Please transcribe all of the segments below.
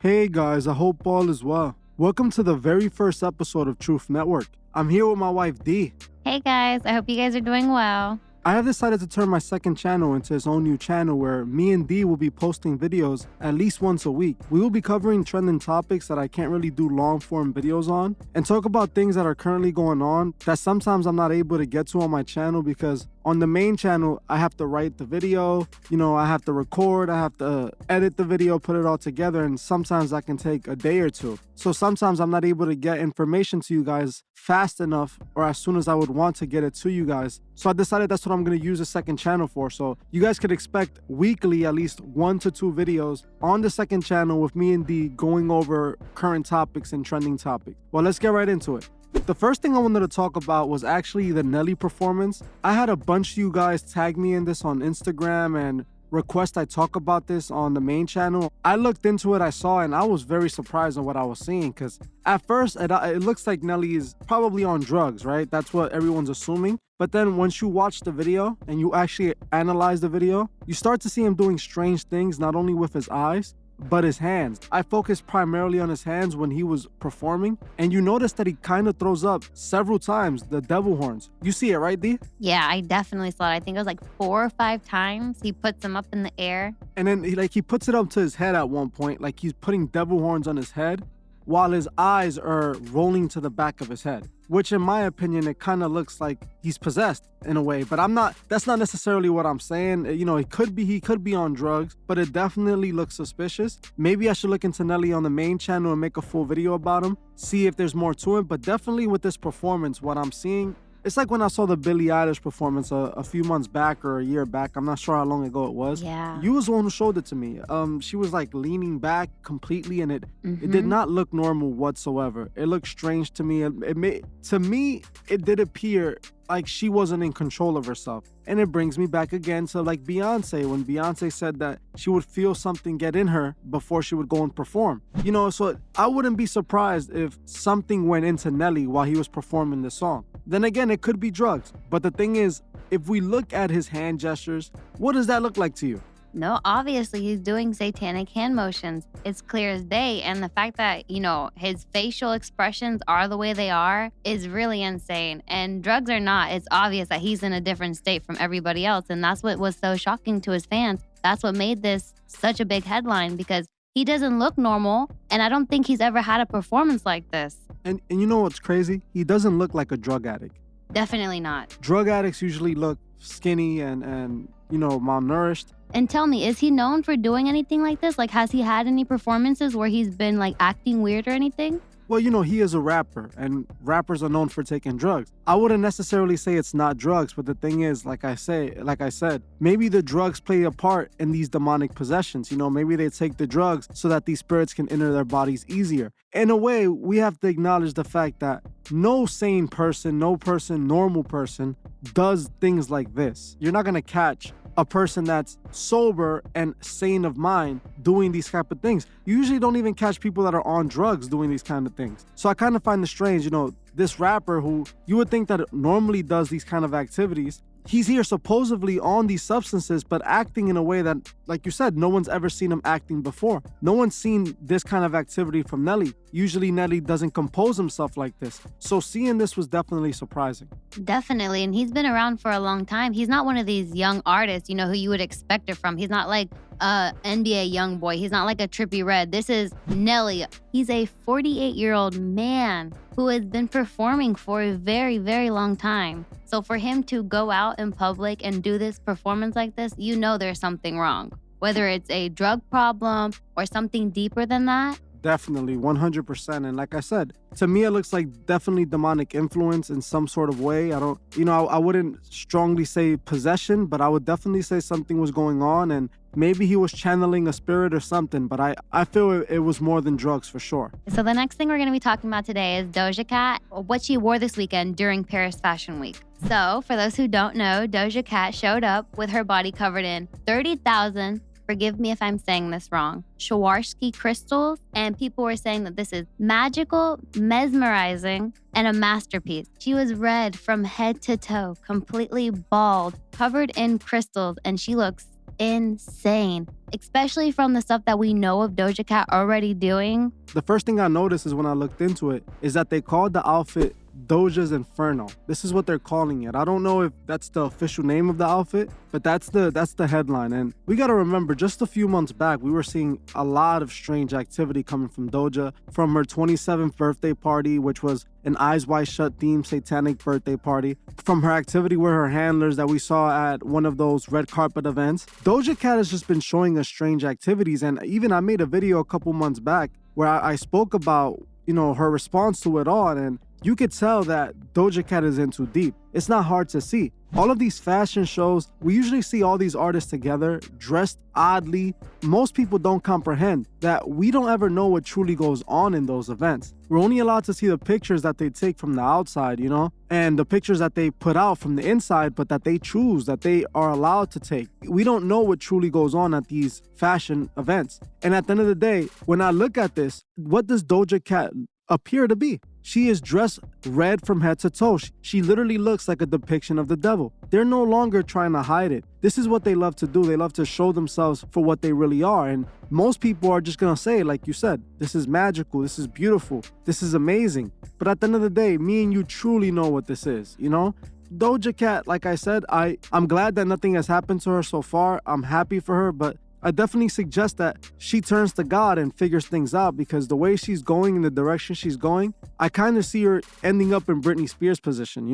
Hey guys, I hope all is well. Welcome to the very first episode of Truth Network. I'm here with my wife Dee. Hey guys, I hope you guys are doing well. I have decided to turn my second channel into its own new channel where me and Dee will be posting videos at least once a week. We will be covering trending topics that I can't really do long form videos on and talk about things that are currently going on that sometimes I'm not able to get to on my channel because on the main channel, I have to write the video, I have to record, I have to edit the video, put it all together, and sometimes that can take a day or two. So sometimes I'm not able to get information to you guys fast enough or as soon as I would want to get it to you guys. So I decided that's what I'm going to use the second channel for. So you guys could expect weekly at least 1 to 2 videos on the second channel with me and Dee going over current topics and trending topics. Well, let's get right into it. The first thing I wanted to talk about was actually the Nelly performance. I had a bunch of you guys tag me in this on Instagram and request I talk about this on the main channel. I looked into it, I saw it, and I was very surprised at what I was seeing because at first it looks like Nelly is probably on drugs, right? That's what everyone's assuming. But then once you watch the video and you actually analyze the video, you start to see him doing strange things, not only with his eyes, but his hands. I focused primarily on his hands when he was performing, and you notice that he kind of throws up several times the devil horns. You see it, right, Dee? Yeah, I definitely saw it. I think it was like 4 or 5 times he puts them up in the air. And then he puts it up to his head at one point, like he's putting devil horns on his head while his eyes are rolling to the back of his head, which in my opinion, it kind of looks like he's possessed in a way, but that's not necessarily what I'm saying. He could be on drugs, but it definitely looks suspicious. Maybe I should look into Nelly on the main channel and make a full video about him, see if there's more to it. But definitely with this performance, what I'm seeing, it's like when I saw the Billie Eilish performance a few months back or a year back. I'm not sure how long ago it was. Yeah. You was the one who showed it to me. She was like leaning back completely, and it did not look normal whatsoever. It looked strange to me. To me, it did appear like she wasn't in control of herself. And it brings me back again to like Beyonce, when Beyonce said that she would feel something get in her before she would go and perform. So I wouldn't be surprised if something went into Nelly while he was performing the song. Then again, it could be drugs. But the thing is, if we look at his hand gestures, what does that look like to you? No, obviously he's doing satanic hand motions. It's clear as day. And the fact that, his facial expressions are the way they are is really insane. And drugs or not, it's obvious that he's in a different state from everybody else. And that's what was so shocking to his fans. That's what made this such a big headline, because he doesn't look normal. And I don't think he's ever had a performance like this. And you know what's crazy? He doesn't look like a drug addict. Definitely not. Drug addicts usually look skinny and malnourished. And tell me, is he known for doing anything like this? Like, has he had any performances where he's been like acting weird or anything? Well, he is a rapper, and rappers are known for taking drugs. I wouldn't necessarily say it's not drugs, but the thing is, like I said, maybe the drugs play a part in these demonic possessions. Maybe they take the drugs so that these spirits can enter their bodies easier. In a way, we have to acknowledge the fact that no sane person, normal person, does things like this. You're not gonna catch a person that's sober and sane of mind doing these type of things. You usually don't even catch people that are on drugs doing these kind of things. So I kind of find it strange, this rapper who you would think that normally does these kind of activities, he's here supposedly on these substances, but acting in a way that, like you said, no one's ever seen him acting before. No one's seen this kind of activity from Nelly. Usually Nelly doesn't compose himself like this. So seeing this was definitely surprising. Definitely. And he's been around for a long time. He's not one of these young artists, who you would expect it from. He's not like a NBA young boy. He's not like a Trippie Redd. This is Nelly. He's a 48-year-old man who has been performing for a very, very long time. So for him to go out in public and do this performance like this, there's something wrong. Whether it's a drug problem or something deeper than that. Definitely, 100%. And like I said, to me, it looks like definitely demonic influence in some sort of way. I wouldn't strongly say possession, but I would definitely say something was going on, and maybe he was channeling a spirit or something, but I feel it was more than drugs for sure. So the next thing we're going to be talking about today is Doja Cat, what she wore this weekend during Paris Fashion Week. So for those who don't know, Doja Cat showed up with her body covered in 30,000, forgive me if I'm saying this wrong, Swarovski crystals, and people were saying that this is magical, mesmerizing, and a masterpiece. She was red from head to toe, completely bald, covered in crystals, and she looks insane, especially from the stuff that we know of Doja Cat already doing. The first thing I noticed is when I looked into it is that they called the outfit Doja's Inferno. This is what they're calling it. I don't know if that's the official name of the outfit, but that's the headline. And we got to remember, just a few months back, we were seeing a lot of strange activity coming from Doja, from her 27th birthday party, which was an Eyes Wide Shut themed satanic birthday party, from her activity with her handlers that we saw at one of those red carpet events. Doja Cat has just been showing us strange activities, and even I made a video a couple months back where I spoke about, her response to it all, and you could tell that Doja Cat is in too deep. It's not hard to see. All of these fashion shows, we usually see all these artists together, dressed oddly. Most people don't comprehend that we don't ever know what truly goes on in those events. We're only allowed to see the pictures that they take from the outside, and the pictures that they put out from the inside, but that they choose, that they are allowed to take. We don't know what truly goes on at these fashion events. And at the end of the day, when I look at this, what does Doja Cat appear to be? She is dressed red from head to toe. She literally looks like a depiction of the devil. They're no longer trying to hide it. This is what they love to do. They love to show themselves for what they really are. And most people are just going to say, like you said, this is magical. This is beautiful. This is amazing. But at the end of the day, me and you truly know what this is, Doja Cat, like I said, I'm glad that nothing has happened to her so far. I'm happy for her, but I definitely suggest that she turns to God and figures things out, because the way she's going, in the direction she's going, I kind of see her ending up in Britney Spears' position,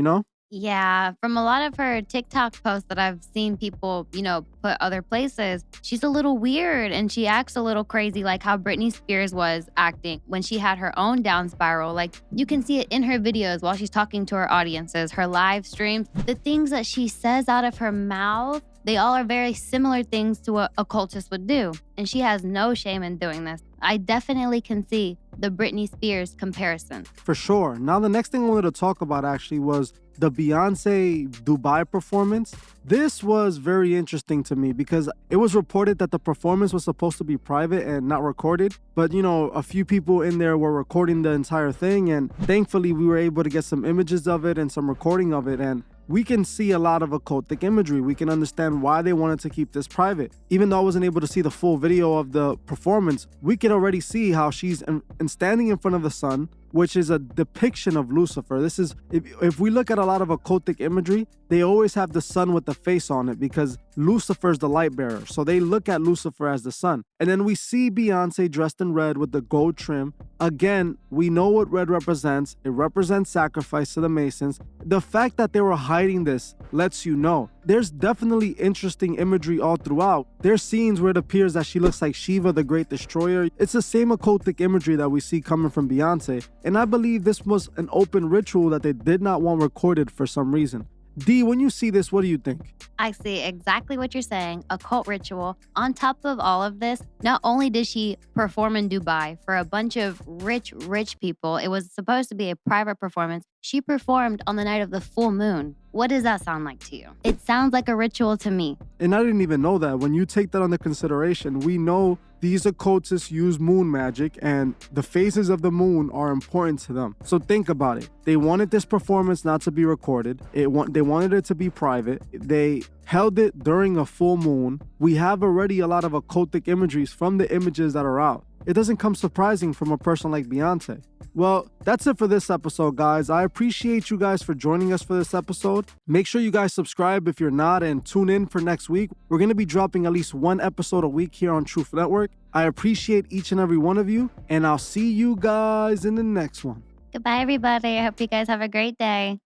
Yeah, from a lot of her TikTok posts that I've seen people, put other places, she's a little weird and she acts a little crazy, like how Britney Spears was acting when she had her own down spiral. Like, you can see it in her videos while she's talking to her audiences, her live streams, the things that she says out of her mouth. They all are very similar things to what occultists would do, and she has no shame in doing this. I definitely can see the Britney Spears comparison. For sure. Now, the next thing I wanted to talk about actually was the Beyonce Dubai performance. This was very interesting to me because it was reported that the performance was supposed to be private and not recorded. But, a few people in there were recording the entire thing, and thankfully we were able to get some images of it and some recording of it. And we can see a lot of occultic imagery. We can understand why they wanted to keep this private. Even though I wasn't able to see the full video of the performance, we can already see how she's standing in front of the sun, which is a depiction of Lucifer. This is, if we look at a lot of occultic imagery, they always have the sun with the face on it because Lucifer's the light bearer. So they look at Lucifer as the sun. And then we see Beyonce dressed in red with the gold trim. Again, we know what red represents. It represents sacrifice to the Masons. The fact that they were hiding this lets you know there's definitely interesting imagery all throughout. There's scenes where it appears that she looks like Shiva, the Great Destroyer. It's the same occultic imagery that we see coming from Beyonce. And I believe this was an open ritual that they did not want recorded for some reason. Dee, when you see this, what do you think? I see exactly what you're saying, a cult ritual. On top of all of this, not only did she perform in Dubai for a bunch of rich people, it was supposed to be a private performance. She performed on the night of the full moon. What does that sound like to you? It sounds like a ritual to me. And I didn't even know that. When you take that under consideration, we know these occultists use moon magic and the phases of the moon are important to them. So think about it. They wanted this performance not to be recorded. They wanted it to be private. They held it during a full moon. We have already a lot of occultic imageries from the images that are out. It doesn't come surprising from a person like Beyonce. Well, that's it for this episode, guys. I appreciate you guys for joining us for this episode. Make sure you guys subscribe if you're not and tune in for next week. We're going to be dropping at least one episode a week here on Truth Network. I appreciate each and every one of you, and I'll see you guys in the next one. Goodbye, everybody. I hope you guys have a great day.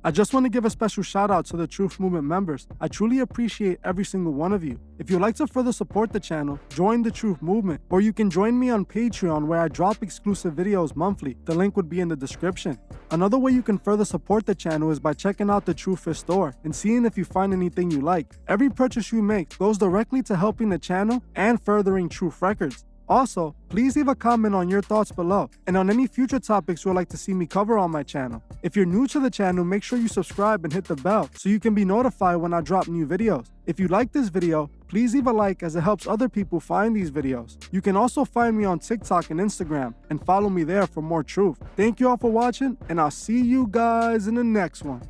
I just want to give a special shout out to the Truth Movement members. I truly appreciate every single one of you. If you'd like to further support the channel, join the Truth Movement, or you can join me on Patreon where I drop exclusive videos monthly. The link would be in the description. Another way you can further support the channel is by checking out the Truth Fit store and seeing if you find anything you like. Every purchase you make goes directly to helping the channel and furthering Truth Records. Also, please leave a comment on your thoughts below and on any future topics you would like to see me cover on my channel. If you're new to the channel, make sure you subscribe and hit the bell so you can be notified when I drop new videos. If you like this video, please leave a like as it helps other people find these videos. You can also find me on TikTok and Instagram and follow me there for more truth. Thank you all for watching, and I'll see you guys in the next one.